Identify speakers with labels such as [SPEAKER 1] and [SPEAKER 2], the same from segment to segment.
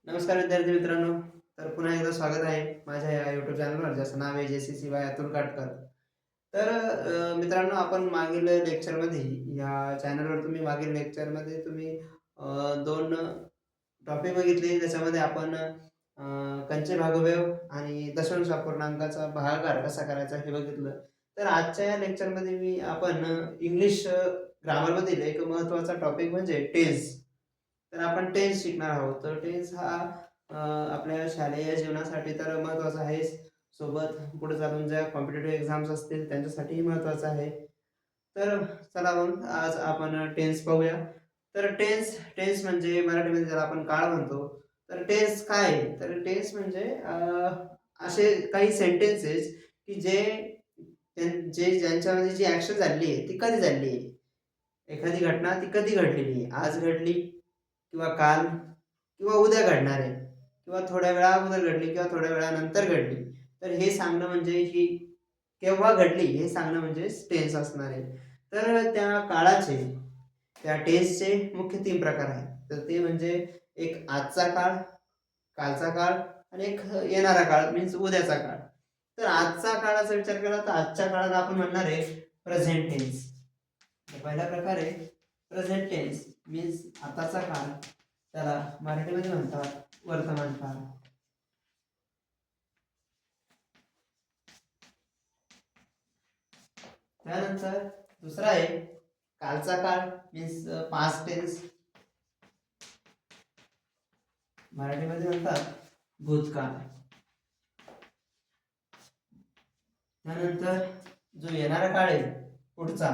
[SPEAKER 1] नमस्कार विद्यार्थी मित्रांनो. तर पुन्हा एकदा स्वागत आहे माझ्या या यूट्यूब चॅनलवर, ज्याचं नाव आहे JCC बाय अतुल काटकर. तर मित्रांनो, आपण मागील लेक्चरमध्ये या चॅनलवर मागील लेक्चरमध्ये दोन टॉपिक बघितले. त्याच्यामध्ये आपण कंचे भागव्यव आणि दशांश अपूर्णांकाचा भागाकार कसा करायचा हे बघितलं. तर आजच्या या लेक्चरमध्ये आपण इंग्लिश ग्रामरमधील एक महत्त्वाचा टॉपिक म्हणजे टेन्स. तर आपण टेन्स शिकणार आहोत. तर टेन्स हा आपल्या शालेय जीवनासाठी तर महत्त्वाचा आहे. सोबत पुढे चालून ज्या कॉम्पिटिटिव्ह एक्झाम्स असतील त्यांच्यासाठीही महत्त्वाचा आहे. तर चला मग आज आपण टेन्स पाहूया. तर टेन्स टेन्स म्हणजे मराठीमध्ये ज्याला आपण काळ म्हणतो. तर टेन्स काय आहे? तर टेन्स म्हणजे असे काही सेंटेन्सेस की ज्यांच्यामध्ये जी ॲक्शन झालेली आहे ती कधी झालेली आहे. एखादी घटना ती कधी घडलेली आहे. आज घडली किंवा काल किंवा उद्या घडणार आहे किंवा थोड्या वेळा अगोदर घडली किंवा थोड्या वेळानंतर घडली. तर हे सांगणं म्हणजे ही केव्हा घडली हे सांगणं म्हणजे टेन्स असणार आहे. तर त्या टेन्सचे मुख्य 3 प्रकार आहेत. तर ते म्हणजे एक आजचा काळ, कालचा काळ आणि एक येणारा काळ मीन्स उद्याचा काळ. तर आजचा काळाचा विचार केला तर आजच्या काळाला आपण म्हणणार आहे प्रेझेंट टेन्स. पहिला प्रकार आहे प्रेझेंट टेन्स मीन्स आताचा काळ. त्याला मराठीमध्ये म्हणतात वर्तमान काळ. त्यानंतर दुसरा आहे कालचा काळ मीन्स पास्ट टेन्स. मराठीमध्ये म्हणतात भूतकाळ. त्यानंतर जो येणारा काळ आहे पुढचा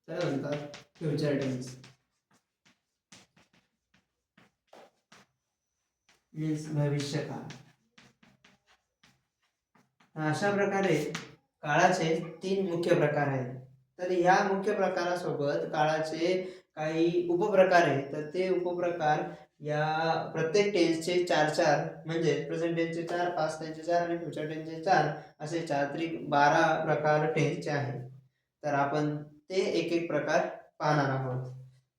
[SPEAKER 1] त्याला म्हणतात फ्युचर टेन्स मीन्स भविष्यकाळ. अशा प्रकारे काळाचे 3 मुख्य प्रकार आहेत. तर ह्या मुख्य प्रकारासोबत काळाचे काही उपप्रकार आहेत. तर ते उपप्रकार या प्रत्येक टेन्सचे 4-4 म्हणजे प्रेझेंट टेन्सचे 4, पास्ट टेन्सचे 4 आणि फ्युचर टेन्सचे 4 असे 4 त्रिक 12 प्रकार टेन्सचे आहेत. तर आपण ते एक एक प्रकार पाहणार आहोत.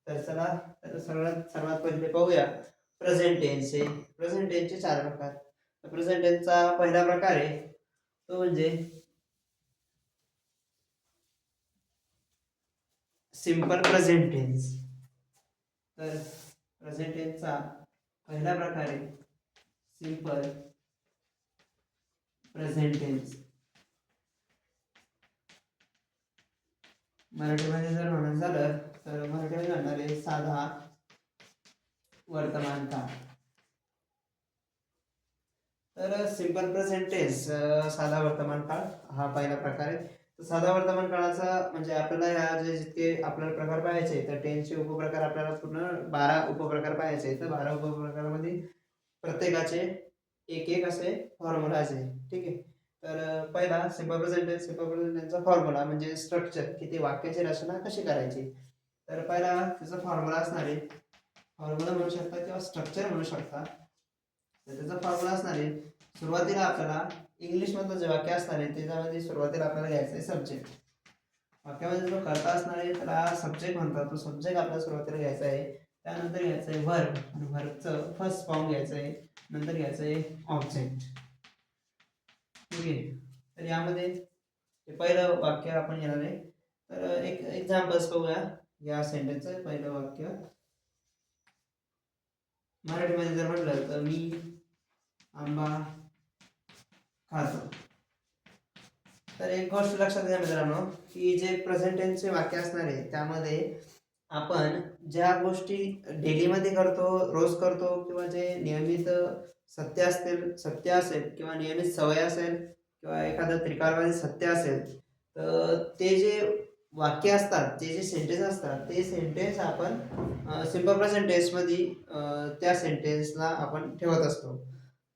[SPEAKER 1] तर चला सर्वात पहिले पाहूया प्रेझेंट टेन्सचे. प्रेझेंट टेन्सचे 4 प्रकार. प्रेझेंट टेन्सचा पहिला प्रकार आहे तो म्हणजे सिंपल प्रेझेंट टेन्स. तर प्रेझेंट टेन्सचा पहिला प्रकार आहे सिंपल प्रेझेंट टेन्स. मराठीमध्ये जर म्हणायचं झालं तर मराठीमध्ये म्हणणार आहे साधा वर्तमान काळ. तर सिंपल प्रेझेंट टेन्स साधा वर्तमान काळ हा पहिला प्रकार आहे. तर साधा वर्तमान काळाचा म्हणजे आपल्याला ह्या जितके आपल्याला प्रकार पाहायचे तर टेन्सचे उपप्रकार आपल्याला पूर्ण 12 उपप्रकार पाहायचे. तर 12 उपप्रकारामध्ये प्रत्येकाचे एक एक असे फॉर्म्युलाज आहे. ठीक आहे. तर पहिला simple present tense. Simple present टेन्सचा फॉर्म्युला म्हणजे स्ट्रक्चर की ते वाक्याची रचना कशी करायची. तर पहिला त्याचा फॉर्म्युला असणार आहे. फॉर्म्युला म्हणू शकता किंवा स्ट्रक्चर म्हणू शकता. तर त्याचा फॉर्म्युला असणार आहे सुरुवातीला आपल्याला इंग्लिशमधलं जे वाक्य असणार आहे त्याच्यामध्ये सुरुवातीला आपल्याला घ्यायचं आहे सब्जेक्ट. वाक्यामध्ये जो कर्ता असणार आहे त्याला सब्जेक्ट म्हणतात. तो सब्जेक्ट आपल्याला सुरुवातीला घ्यायचा आहे. त्यानंतर घ्यायचं आहे व्हर्ब आणि व्हर्बचं फर्स्ट फॉर्म घ्यायचं आहे. नंतर घ्यायचं आहे ऑब्जेक्ट. ठीक आहे. तर यामध्ये ते पहिलं वाक्य आपण घेणार आहे. तर एक एक्झाम्पल्स पाहूया या सेंटेन्सचं. पहिलं वाक्य मराठीमध्ये जर म्हटलं तर मी आंबा खातो. तर एक गोष्ट लक्षात घ्या मित्रांनो की जे प्रेझेंट टेन्सचे वाक्य असणार आहे त्यामध्ये आपण ज्या गोष्टी डेलीमध्ये करतो, रोज करतो किंवा जे नियमित सत्य असेल किंवा नियमित सवय असेल किंवा एखादं त्रिकाळवादी सत्य असेल तर ते जे वाक्य असतात, ते जे सेंटेन्स असतात ते सेंटेन्स आपण सिंपल प्रेझेंट टेन्समध्ये त्या सेंटेन्सला आपण ठेवत असतो.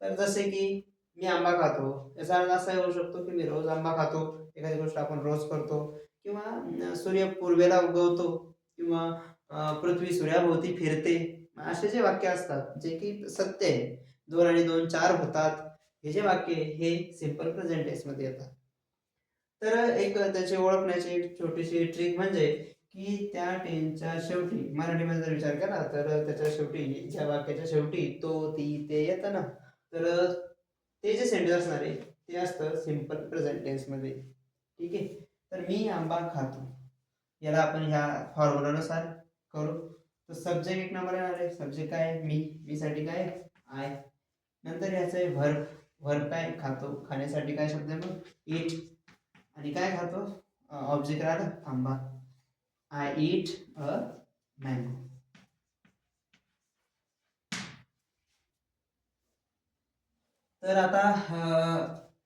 [SPEAKER 1] तर जसे की मी आंबा खातो याचा अर्थ असा होऊ शकतो की मी रोज आंबा खातो. एखादी गोष्ट आपण रोज करतो किंवा सूर्य पूर्वेला उगवतो किंवा पृथ्वी सूर्याभोवती फिरते. असे जे वाक्य असतात जे की सत्य आहे. 2 आणि 2 4 होतात. हे जे वाक्य हे सिंपल प्रेझेंट टेन्समध्ये येतात. तर एक त्याची ओळखण्याची एक छोटीशी ट्रिक म्हणजे की त्या टेन्सच्या शेवटी मराठीमध्ये जर विचार केला तर त्याच्या शेवटी ज्या वाक्याच्या शेवटी तो ती ते येतं ना, तर ते जे सेंटेन्स असणार आहे ते असतं सिंपल प्रेझेंट टेन्समध्ये. ठीक आहे. तर मी आंबा खातो, याला आपण ह्या फॉर्म्युलानुसार करू. तर सब्जेक्ट एक नंबर येणार आहे. सब्जेक्ट काय आहे? मी साठी काय आहे? आय. नंतर ह्याचं आहे व्हर्ब. व्हर्ब काय? खातो. खाण्यासाठी काय शब्द आहे मग? ईट. आणि काय खातो? ऑब्जेक्ट राहिलं आंबा. I eat a mango. तर आता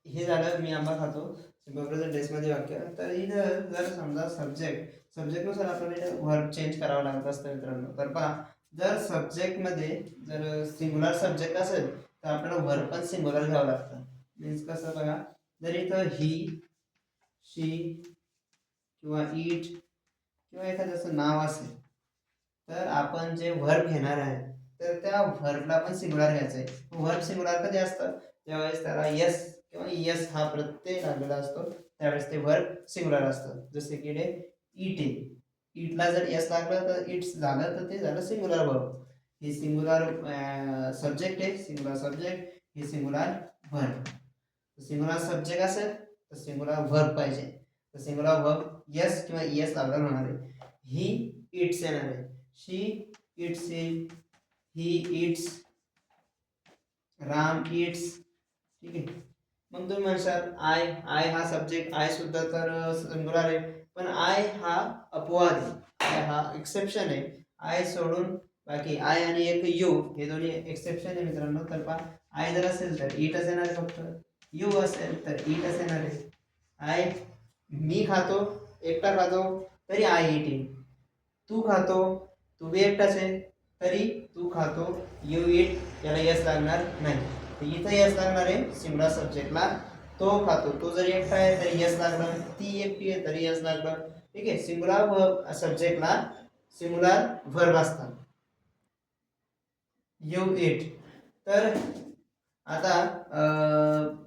[SPEAKER 1] हे झालं मी आंबा खातो सिंपल प्रेझेंट टेन्समध्ये वाक्य. तर इथं जर समजा सब्जेक्टनुसार आपल्याला इथं व्हर्ब चेंज करावं लागत असतं मित्रांनो. तर पहा, जर सब्जेक्टमध्ये जर सिंग्युलर सब्जेक्ट असेल तर आपल्याला व्हर्ब पण सिंग्युलर घ्यावं लागतं. मीन्स कसं बघा, जर इथं ही, शी किंवा इट किंवा एखादं असं नाव असेल तर आपण जे व्हर्ब घेणार आहे तर त्या व्हर्बला पण सिंग्युलर घ्यायचं आहे. व्हर्ब सिंग्युलर कधी असतं? ज्यावेळेस त्याला यस किंवा यस हा प्रत्यय लागलेला असतो त्यावेळेस ते व्हर्ब सिंग्युलर असतं. जसे की इथे इट आहे. इटला जर यस लागलं तर इट्स झालं तर ते झालं सिंग्युलर व्हर्ब. हे सिंग्युलर सब्जेक्ट आहे, सिंग्युलर सब्जेक्ट, हे सिंग्युलर व्हर्ब. सिंग्युलर सब्जेक्ट असेल तर सिंग्युलर व्हर्ब पाहिजे. तर सिंग्युलर व्हर्ब यस किंवा यस लागलं होणार आहे. ही इट्स येणार आहे. She eats it, he eats, Ram eats. ठीक आहे. मग तुम्ही म्हणशाल आय, आय हा सब्जेक्ट, आय सुद्धा तर सिंगुलर आहे, पण आय हा अपवाद आहे, आय हा एक्सेप्शन आहे. आय सोडून बाकी आय आणि एक यू हे दोन्ही एक्सेप्शन आहे मित्रांनो. तर पहा, आय जर असेल तर इटच येणार आहे फक्त, यू असेल तर इटच येणार आहे. आय मी खातो, एकटा खातो तरी आय इटिंग. तू खातो, तू बी एकटाच आहे तरी तू खातो, यू इट याला यस लागणार नाही. तर इथं यस लागणार आहे सिंगुलर सब्जेक्टला. तो खातो, तो जरी एकटा आहे तरी यस लागणार, ती एकटी आहे तरी यस लागणार. ठीक आहे. सिंगुलर सब्जेक्टला सिंगुलर व्हर्ब असतात. You it. तर आता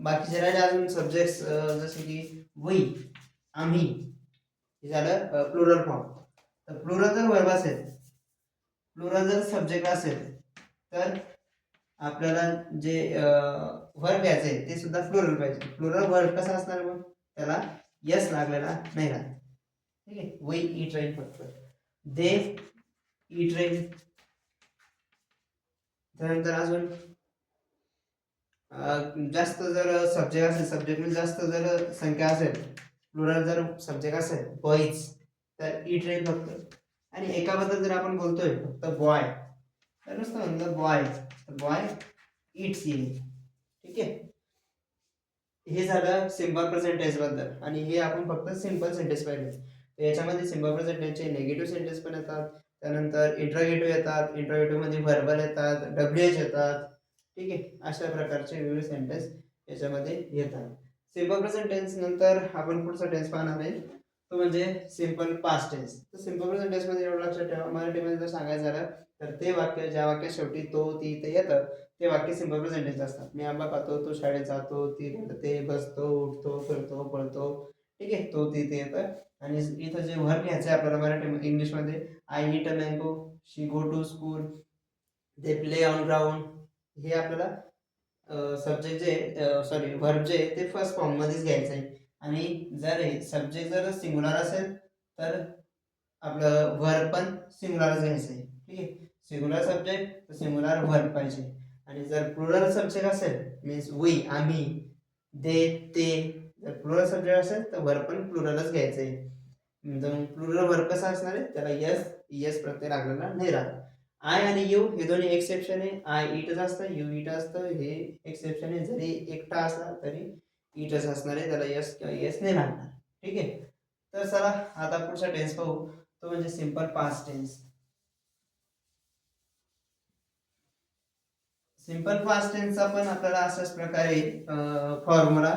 [SPEAKER 1] बाकीचे राहिले अजून सब्जेक्ट जसे की वी, आम्ही, हे झालं प्लुरल फॉर्म. तर प्लुरल जर वर्ब असेल, प्लुरल जर सब्जेक्ट असेल तर आपल्याला जे वर्ब घ्यायचं आहे ते सुद्धा प्लुरल पाहिजे. प्लुरल वर्ब कसा असणार मग? त्याला यस लागलेला नाही राहत. ठीक आहे. वी इट राहील फक्त, दे इट राहील. त्यानंतर अजून जास्त जर सब्जेक्ट असेल, सब्जेक्ट मध्ये जास्त जर संख्या असेल, प्लुरल जर सब्जेक्ट असेल बॉईज तर इट राहील फक्त. आणि एकाबद्दल जर आपण बोलतोय फक्त बॉय तर नुसतं म्हणलं बॉय, तर बॉय इट्स येईल. ठीक आहे. हे झालं सिंपल प्रेझेंट टेन्स बद्दल, आणि हे आपण फक्त सिंपल सेंटेन्स पाहिले. तर याच्यामध्ये सिंपल प्रेझेंट टेन्सचे निगेटिव्ह सेंटेन्स पण येतात, त्यानंतर इंट्रोगेटिव्ह येतात, इंट्रोगेटिव्ह मध्ये व्हर्बल येतात, डब्ल्यूएच येतात. ठीक आहे. अशा प्रकारचे वेगवेगळे सेंटेन्स याच्यामध्ये येतात. सिंपल प्रेझेंट टेन्स नंतर आपण पुढचा टेन्स पाहणार आहे तो म्हणजे सिंपल पास्ट टेन्स. तर सिंपल प्रेझेंट टेन्स मध्ये एवढं लक्षात ठेवा, मराठीमध्ये जर सांगायचं झालं तर ते वाक्य ज्या वाक्या शेवटी तो ती ते येतं ते वाक्य सिंपल प्रेझेंट टेन्स असतात. मी आंबा खातो, तो शाळेत जातो, ती रडते, बसतो, उठतो, फिरतो, पळतो. ठीक आहे. तो ती ते येतं. आणि इथं जे व्हर्ब घ्यायचं आहे आपल्याला मराठी इंग्लिशमध्ये, I eat a mango, she go to school, they play on ground. हे आपल्याला सब्जेक्ट जे सॉरी व्हर्ब जे ते फर्स्ट फॉर्म मध्येच घ्यायचं आहे. आणि जर सब्जेक्ट जर सिंगुलर असेल तर आपलं व्हर्ब पण सिंगुलरच घ्यायचं आहे. ठीक आहे. सिंगुलर सब्जेक्ट तर सिंगुलर व्हर्ब पाहिजे. आणि जर प्लुरल सब्जेक्ट असेल मीन्स वी, आम्ही, दे, ते, जर प्लुरल सब्जेक्ट असेल तर व्हर्ब पण प्लुरलच घ्यायचं आहे. प्लुरल व्हर्ब कसा असणार आहे? त्याला यस यस प्रत्यय लागलेला नाही राहत. आय आणि यू हे दोन्ही एक्सेप्शन आहे. आय इटच असतं, यू इट असतं, हे एक्सेप्शन आहे. जरी एकटा असला तरी इटच असणार आहे, त्याला यस किंवा यस नाही लागणार. ठीक आहे. तर चला आता पुढचा टेन्स पाहू, तो म्हणजे simple past tense. Simple past टेन्सचा पण आपल्याला अशाच प्रकारे फॉर्म्युला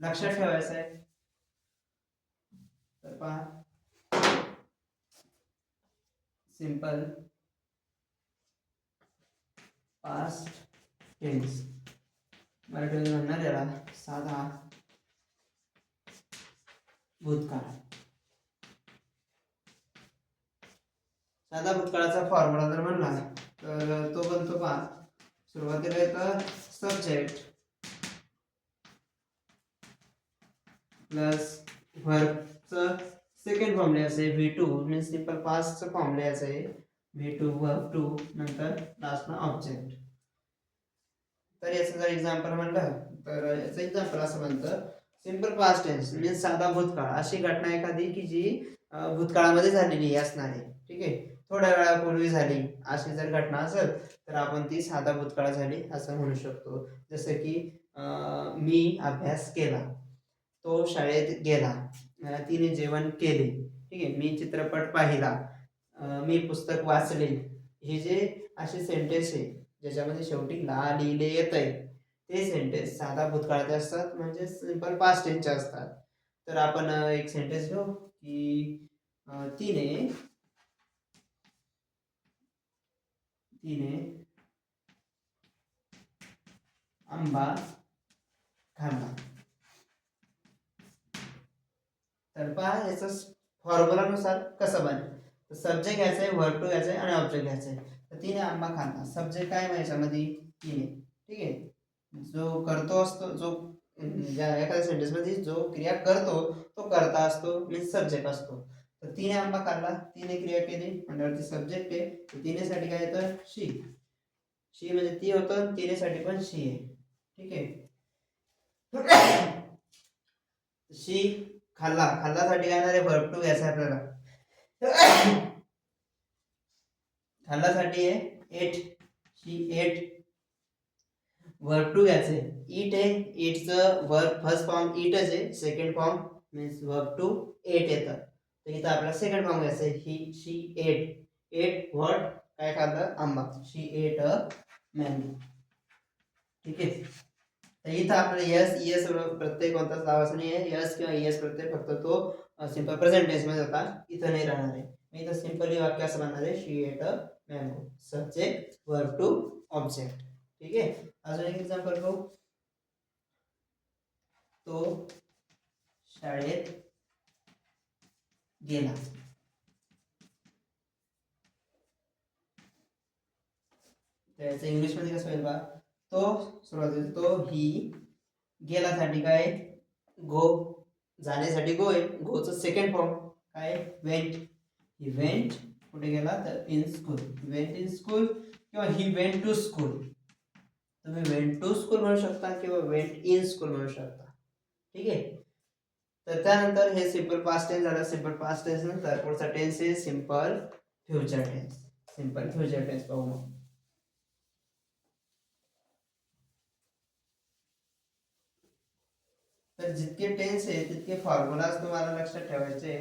[SPEAKER 1] लक्षात ठेवायचा आहे. तर पहा, सिंपल पास्ट टेन्स मराठीमध्ये म्हणणार याला साधा भूतकाळ. साधा भूतकाळाचा फॉर्म्युला जर म्हणला तर तो बनतो पहा, सुरुवातीला येतं सब्जेक्ट प्लस वर्बचं सेकंड फॉर्म लिहायचं V2 मीन्स सिंपल पास्टचं फॉर्म लिहायचं आहे V2 वर्ब 2 नंतर लास्टला ऑब्जेक्ट. तर याचं जर एक्झाम्पल म्हणलं तर याचं एक्झाम्पल असं म्हणतं सिंपल पास्ट टेन्स मीन्स साधा भूतकाळ, अशी घटना एखादी की जी भूतकाळामध्ये झालेली असणार आहे. ठीक आहे, थोड्या वेळापूर्वी झाली अशी जर घटना असेल तर आपण ती साधा भूतकाळ झाली असं म्हणू शकतो. जसं की मी अभ्यास केला, तो शाळेत गेला, तिने जेवण केले. ठीक आहे, मी चित्रपट पाहिला, मी पुस्तक वाचले. हे जे असे सेंटेन्स आहे ज्याच्यामध्ये शेवटी ला लिहिले येत आहे ते सेंटेन्स साधा भूतकाळाचे असतात, म्हणजे सिंपल पास्ट टेन्सचे असतात. तर आपण एक सेंटेन्स घेऊ की तिने आंबा खाल्ला. तर पहा याचा फॉर्म्युलानुसार कसं बनेल. सब्जेक्ट घ्यायचं आहे, वर्ब टू घ्यायचं आहे आणि ऑब्जेक्ट घ्यायचं आहे. तर तिने आंबा खाल्ला, सब्जेक्ट काय आहे याच्यामध्ये तिने. ठीक आहे, जो करतो असतो, जो एखाद्या सेंटेन्स मध्ये जो क्रिया करतो तो करता असतो मीन्स सब्जेक्ट असतो. तर तिने आंबा खाल्ला, तिने क्रिया केली म्हणल्यावरती सब्जेक्ट आहे. तिने साठी काय येतं शी, शी म्हणजे ती होतं, तिने साठी पण शी आहे. ठीक आहे, शी खाल्ला, खाल्लासाठी काय येणार आहे वर्ब टू घ्यायचा आपल्याला. खाल्लासाठी आहे ate, she ate. Verb two घ्यायचे ईट आहे, ईटचं वर्ब फर्स्ट फॉर्म ईटच आहे, second form means verb two ate येतं. तर इथं आपल्याला सेकंड फॉर्म घ्यायचं आहे ही शी एट. एट व्हॉट, काय खाल्लं आंबा, शी एट अ मँगो. ठीक आहे, तर इथं आपल्याला यस यस प्रत्यय कोणताच लावायचा नाही आहे. यस किंवा यस प्रत्यय फक्त तो सिंपल प्रेझेंट टेन्स मध्ये होता, इथं नाही राहणार आहे. इथं सिंपली वाक्य असं बनणार आहे she ate a mango, subject verb to object. ठीक आहे, अजून एक एक्झाम्पल पाहू. तो शाळेत गेला. त्याचं इंग्लिश मध्ये कसं होईल बा, तो सुरुवातीला तो ही गेलासाठी काय गो, जाण्यासाठी गो आहे, गोचं सेकंड फॉर्म काय वेंट. ही वेंट कुठे गेला तर in school, went in school किंवा ही वेंट टू स्कूल. तुम्ही वेंट टू स्कूल म्हणू शकता किंवा वेंट इन स्कूल म्हणू शकता. ठीक आहे, तर त्यानंतर हे सिंपल पास्ट टेन्स झालं. सिंपल पास्ट टेन्स नंतर पुढचा टेन्स आहे simple future tense. Simple future tense पाहू मग. तर जितके टेन्स आहे तितके फॉर्म्युलाज तुम्हाला लक्षात ठेवायचे,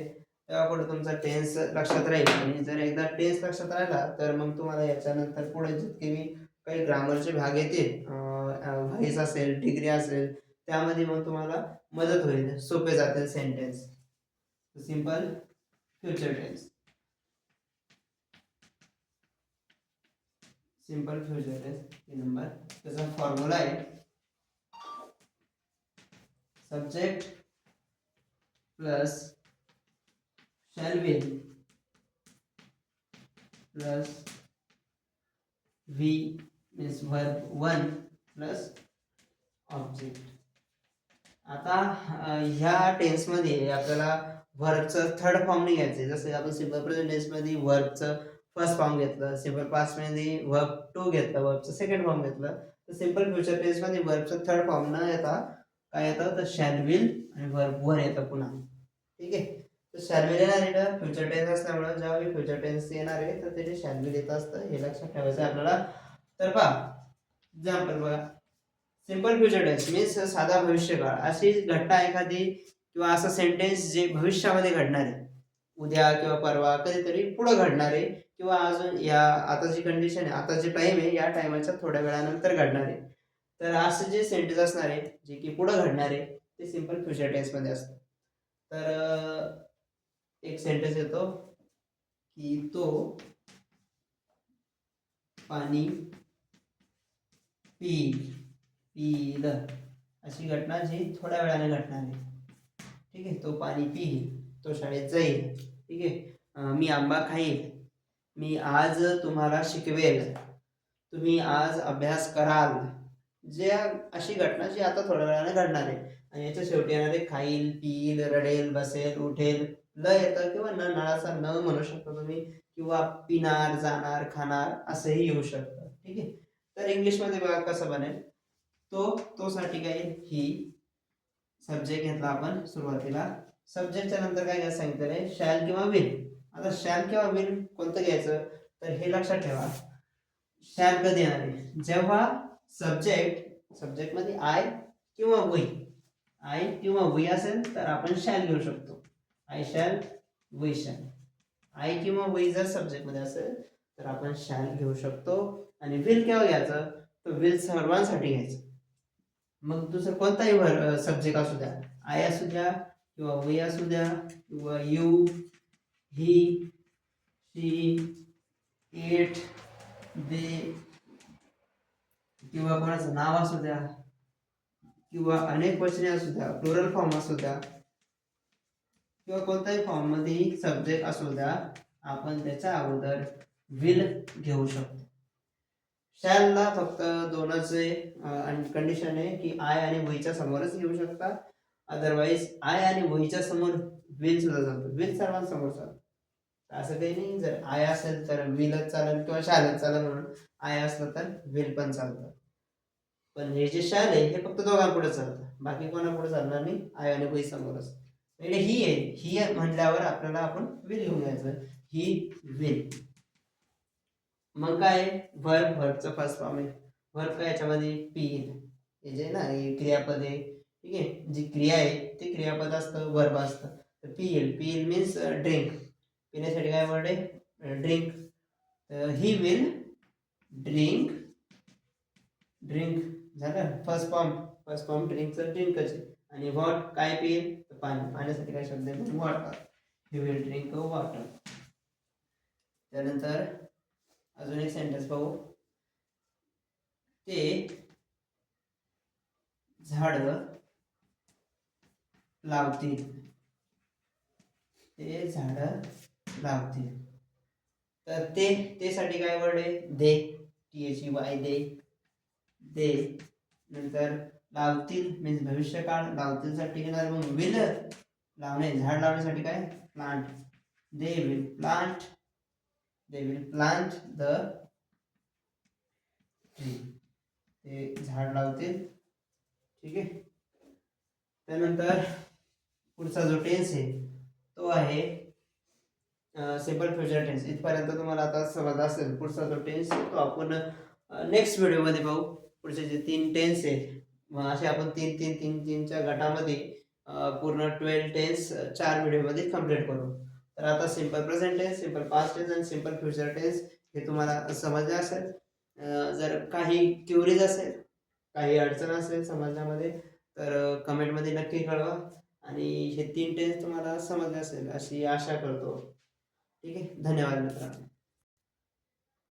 [SPEAKER 1] तेव्हा पुढे तुमचा टेन्स लक्षात राहील. आणि जर एकदा टेन्स लक्षात राहिला तर मग तुम्हाला याच्यानंतर पुढे जितके मी काही ग्रामरचे भाग येतील, व्हॉइस असेल, डिग्री असेल, त्यामध्ये मग तुम्हाला मदत होईल, सोपे जातील sentence. Simple future tense, simple future tense 3 number. त्याचा फॉर्म्युला आहे subject plus shall will plus V means verb 1 plus object. आता ह्या टेन्समध्ये आपल्याला वर्बचं थर्ड फॉर्म नाही घ्यायचं. जसं आपण सिंपल प्रेझेंट टेन्समध्ये वर्बचं फर्स्ट फॉर्म घेतलं, सिंपल पास्ट मध्ये वर्ब टू घेतलं, वर्बचं सेकंड फॉर्म घेतलं, तर सिंपल फ्युचर टेन्समध्ये वर्बचं थर्ड फॉर्म न येता काय येतं तर शॅल विल आणि वर्ब 1 येतं पुन्हा. ठीक आहे, तर शॅल विल येणार आहे फ्युचर टेन्स असल्यामुळे, ज्यावेळी फ्युचर टेन्स येणार आहे तर त्याचे शॅल विल येत असतं, हे लक्षात ठेवायचं आहे आपल्याला. तर पहा एक्झाम्पल बघा, सिंपल फ्युचर टेन्स मीन्स साधा भविष्यकाळ, अशी घटना एखादी किंवा असं सेंटेन्स जे भविष्यामध्ये घडणार आहे, उद्या किंवा परवा कधीतरी पुढे घडणार आहे, किंवा अजून या आता जी कंडिशन आहे, आता जे टाइम आहे या टाइमच्या थोड्या वेळानंतर घडणार आहे. तर असे जे सेंटेन्स असणार आहे जे की पुढे घडणार आहे ते सिंपल फ्युचर टेन्स मध्ये असतं. तर एक सेंटेन्स येतो की तो पाणी पिईल, अशी घटना जी थोड्या वेळाने घडणार आहे. ठीक आहे, तो पाणी पिईल, तो शाळेत जाईल. ठीक आहे, मी आंबा खाईल, मी आज तुम्हाला शिकवेल, तुम्ही आज अभ्यास कराल, जे अशी घटना जी आता थोड्या वेळाने घडणार आहे. आणि याच्या शेवटी येणारे खाईल, पिईल, रडेल, बसेल, उठेल, ल येतं किंवा न नळाचा न म्हणू शकता तुम्ही, किंवा पिणार, जाणार, खाणार असंही येऊ शकतं. ठीक आहे. तर इंग्लिशमध्ये बघा कसं बनेल, तो साठी काय येईल, ही सब्जेक्ट घेतला आपण सुरुवातीला. सब्जेक्टच्या नंतर काय घ्यायचं सांगितलेलं आहे, शॅल किंवा विल. आता शॅल किंवा विल कोणतं घ्यायचं, तर हे लक्षात ठेवा. शॅल कधी येणार आहे, जेव्हा सब्जेक्ट मध्ये आय किंवा वी असेल तर आपण शॅल घेऊ शकतो. I shall, we shall. I किंवा वी जर सब्जेक्ट मध्ये असेल तर आपण शॅल घेऊ शकतो. आणि विल केव्हा घ्यायचं, तर विल सर्वांसाठी घ्यायचं. मग दुसरं कोणताही सब्जेक्ट असू द्या, आय असू द्या किंवा वी असू द्या किंवा यू, ही, शी, इट, दे, किंवा कोणाचं नाव असू द्या किंवा अनेक वचने असू द्या, प्लुरल फॉर्म असू द्या किंवा कोणत्याही फॉर्म मध्ये सब्जेक्ट असू द्या, आपण त्याच्या अगोदर विल घेऊ शकतो. शॅलला फक्त दोनच कंडिशन आहे की आय आणि वहीच्या समोरच घेऊ शकता. अदरवाईज आय आणि वहीच्या समोर विल सुद्धा चालतो, विल सर्वांसमोर चालतो. असं काही नाही, जर आय असेल तर विलच चालेल किंवा शॅलच चालेल, म्हणून आय असलं तर विल पण चालतं. पण हे जे शॅल आहे हे फक्त दोघांपुढे चालतं, बाकी कोणापुढे चालणार नाही, आय आणि वही समोरच. म्हणजे ही म्हणल्यावर आपल्याला आपण विल घेऊन घ्यायचं, ही विल. मग काय, व्हर्बचं फर्स्ट फॉर्म आहे. व्हर्ब काय, याच्यामध्ये पील, हे जे ना हे क्रियापद आहे. ठीक आहे, जी क्रिया आहे ते क्रियापद असतं, वर्ब असतं. तर पील मीन्स ड्रिंक. पिण्यासाठी काय वर्ड आहे, ड्रिंक. ही विल ड्रिंक, झालं फर्स्ट फॉर्म ड्रिंकचं ड्रिंकच आहे. आणि व्हॉट काय पिईल, तर पाणी. पाण्यासाठी काय शब्द आहे, water. He will drink water. त्यानंतर अजून एक सेंटेन्स पाहू. ते झाड लावतील, ते झाड लावतील. तर ते साठी काय वर्ड आहे, दे, THEY, दे. नंतर लावतील मीन्स भविष्यकाळ, लावतील साठी घेणार मग विल, लावणे झाड लावण्यासाठी काय, plant. They will plant the tree. ते झाड लावतील. ठीक आहे. त्यानंतर पुढचा जो टेन्स आहे तो आहे सिंपल फ्युचर टेन्स. इथपर्यंत तुम्हाला आता समज असेल. पुढचा जो टेन्स आहे तो आपण नेक्स्ट व्हिडिओमध्ये पाहू. पुढचे जे 3 टेन्स आहे असे आपण तीनच्या गटामध्ये पूर्ण 12 टेन्स 4 व्हिडिओमध्ये कंप्लीट करू. तर आता simple present tense, simple past tense आणि सिंपल फ्युचर टेन्स हे तुम्हाला समजले असेल. जर काही क्युरीज असेल, काही अडचण असेल समजण्यामध्ये, तर कमेंटमध्ये नक्की कळवा. आणि हे 3 टेन्स तुम्हाला समजले असेल अशी आशा करतो. ठीक आहे. धन्यवाद मित्रांनो.